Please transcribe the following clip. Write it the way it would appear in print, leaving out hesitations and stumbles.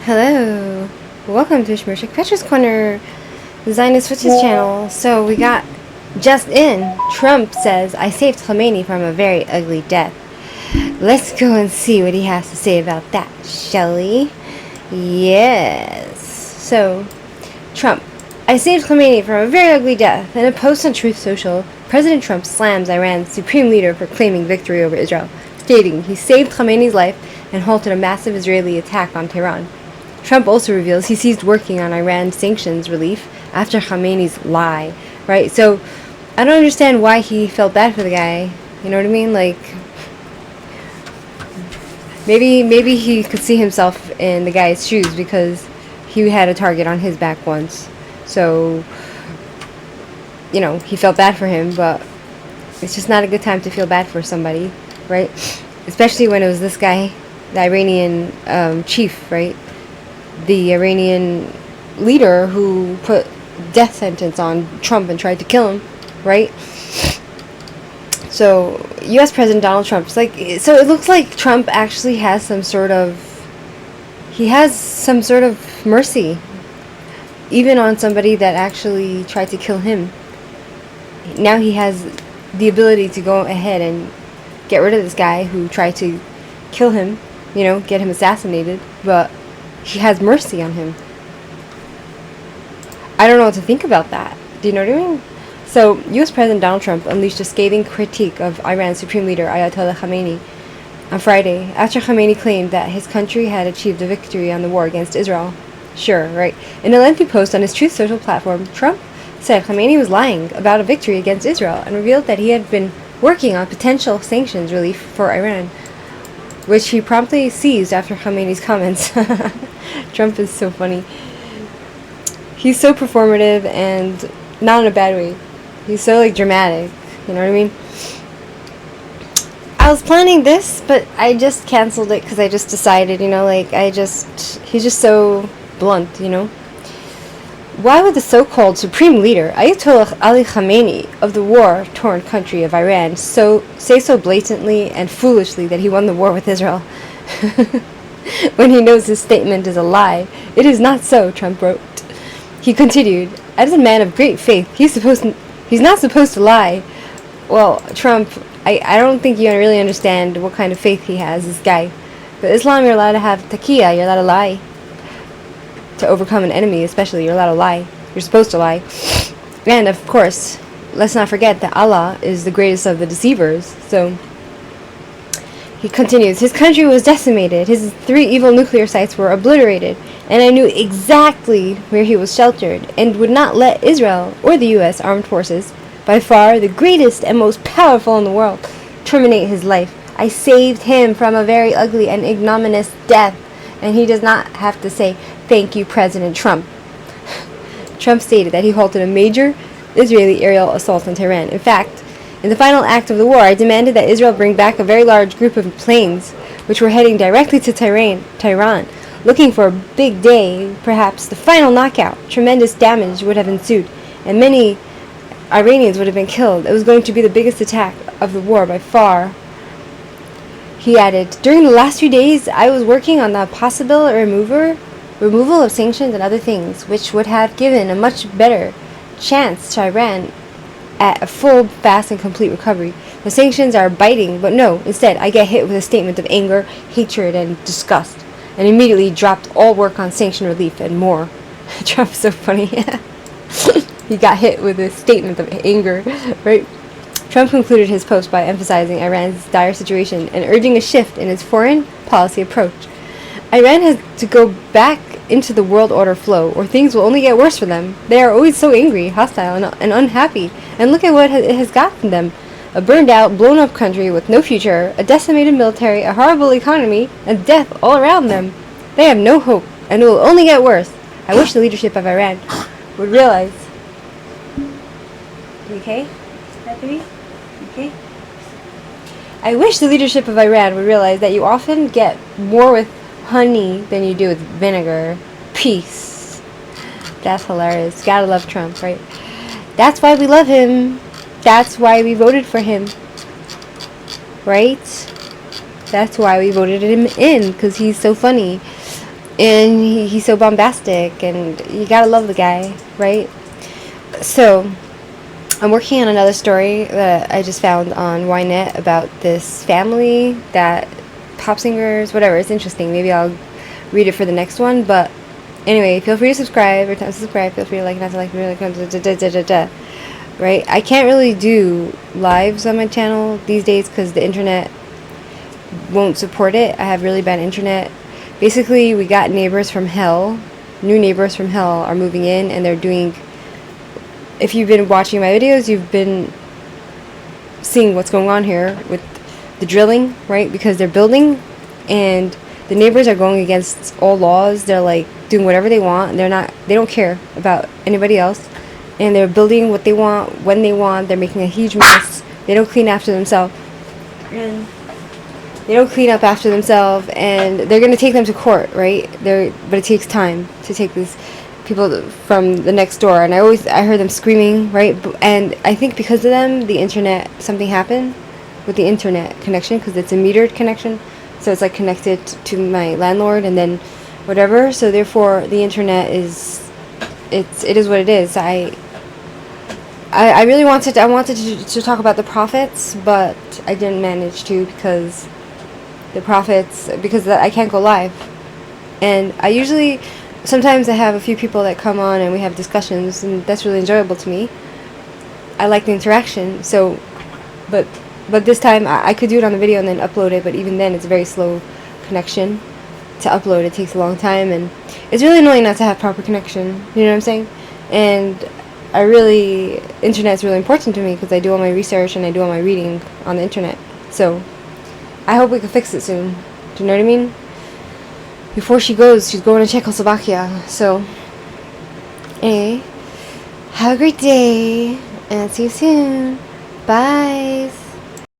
Hello, welcome to Shmirchik Petra's Corner, Zionist Switches channel. So we got just in. Trump says, I saved Khamenei from a very ugly death. Let's go and see what he has to say about that, shall we? Yes. So, Trump, I saved Khamenei from a very ugly death. In a post on Truth Social, President Trump slams Iran's supreme leader for claiming victory over Israel, stating he saved Khamenei's life and halted a massive Israeli attack on Tehran. Trump also reveals he ceased working on Iran sanctions relief after Khamenei's lie, right? So, I don't understand why he felt bad for the guy. You know what I mean? Like, maybe he could see himself in the guy's shoes because he had a target on his back once. So, you know, he felt bad for him, but it's just not a good time to feel bad for somebody, right? Especially when it was this guy, the Iranian chief, right? The Iranian leader who put death sentence on Trump and tried to kill him, right? So, U.S. President Donald Trump, so it looks like Trump actually has some sort of mercy, even on somebody that actually tried to kill him. Now he has the ability to go ahead and get rid of this guy who tried to kill him, you know, get him assassinated, but he has mercy on him. I don't know what to think about that. Do you know what I mean? So, U.S. President Donald Trump unleashed a scathing critique of Iran's supreme leader, Ayatollah Khamenei, on Friday, after Khamenei claimed that his country had achieved a victory on the war against Israel. Sure, right. In a lengthy post on his Truth Social platform, Trump said Khamenei was lying about a victory against Israel and revealed that he had been working on potential sanctions relief for Iran, which he promptly seized after Khamenei's comments. Trump is so funny. He's so performative and not in a bad way. He's so, like, dramatic. You know what I mean? I was planning this, but I just canceled it because I just decided, you know, like, he's just so blunt, you know? Why would the so-called supreme leader, Ayatollah Ali Khamenei, of the war-torn country of Iran, say so blatantly and foolishly that he won the war with Israel? When he knows his statement is a lie. It is not so, Trump wrote. He continued, as a man of great faith, he's not supposed to lie. Well, Trump, I don't think you really understand what kind of faith he has, this guy. But Islam, you're allowed to have taqiyya, you're allowed to lie. To overcome an enemy, especially, you're allowed to lie. You're supposed to lie. And, of course, let's not forget that Allah is the greatest of the deceivers. So, he continues, his country was decimated, his 3 evil nuclear sites were obliterated, and I knew exactly where he was sheltered, and would not let Israel or the U.S. armed forces, by far the greatest and most powerful in the world, terminate his life. I saved him from a very ugly and ignominious death, and he does not have to say, thank you, President Trump. Trump stated that he halted a major Israeli aerial assault on Tehran. In fact, in the final act of the war, I demanded that Israel bring back a very large group of planes, which were heading directly to Tehran, looking for a big day, perhaps the final knockout. Tremendous damage would have ensued, and many Iranians would have been killed. It was going to be the biggest attack of the war by far. He added, during the last few days, I was working on the possible removal of sanctions and other things, which would have given a much better chance to Iran at a full, fast, and complete recovery. The sanctions are biting, but no, instead, I get hit with a statement of anger, hatred, and disgust, and immediately dropped all work on sanction relief and more. Trump's so funny. He got hit with a statement of anger, right? Trump concluded his post by emphasizing Iran's dire situation and urging a shift in its foreign policy approach. Iran has to go back into the world order flow, or things will only get worse for them. They are always so angry, hostile, and unhappy, and look at what it has gotten them. A burned-out, blown-up country with no future, a decimated military, a horrible economy, and death all around them. They have no hope, and it will only get worse. I wish the leadership of Iran would realize... You okay? Stephanie? Okay? I wish the leadership of Iran would realize that you often get more with honey than you do with vinegar. Peace. That's hilarious. Gotta love Trump, right? That's why we love him. That's why we voted for him. Right? That's why we voted him in, because he's so funny. and he's so bombastic, and you gotta love the guy, right? So I'm working on another story that I just found on Ynet about this family that pop singers, whatever. It's interesting. Maybe I'll read it for the next one. But anyway, feel free to subscribe. Every time to subscribe, feel free to like, not to like, right? I can't really do lives on my channel these days because the internet won't support it. I have really bad internet. Basically, we got neighbors from hell. New neighbors from hell are moving in, and they're doing... If you've been watching my videos, you've been seeing what's going on here with the drilling, right? Because they're building, and the neighbors are going against all laws. They're like doing whatever they want. They don't care about anybody else, and they're building what they want when they want. They're making a huge mess. They don't clean after themselves, and they're gonna take them to court, right? But it takes time to take these people from the next door, and I heard them screaming, right? And I think because of them, the internet, something happened with the internet connection, because it's a metered connection, so it's like connected to my landlord, and then whatever. So therefore, the internet it is what it is. I really wanted to talk about the prophets, but I didn't manage to because I can't go live, and sometimes I have a few people that come on and we have discussions, and that's really enjoyable to me. I like the interaction. So, but this time I could do it on the video and then upload it, but even then it's a very slow connection to upload. It takes a long time, and it's really annoying not to have proper connection. You know what I'm saying? And internet's really important to me because I do all my research and I do all my reading on the internet. So, I hope we can fix it soon. Do you know what I mean? Before she's going to Czechoslovakia. So, anyway, have a great day, and see you soon. Bye.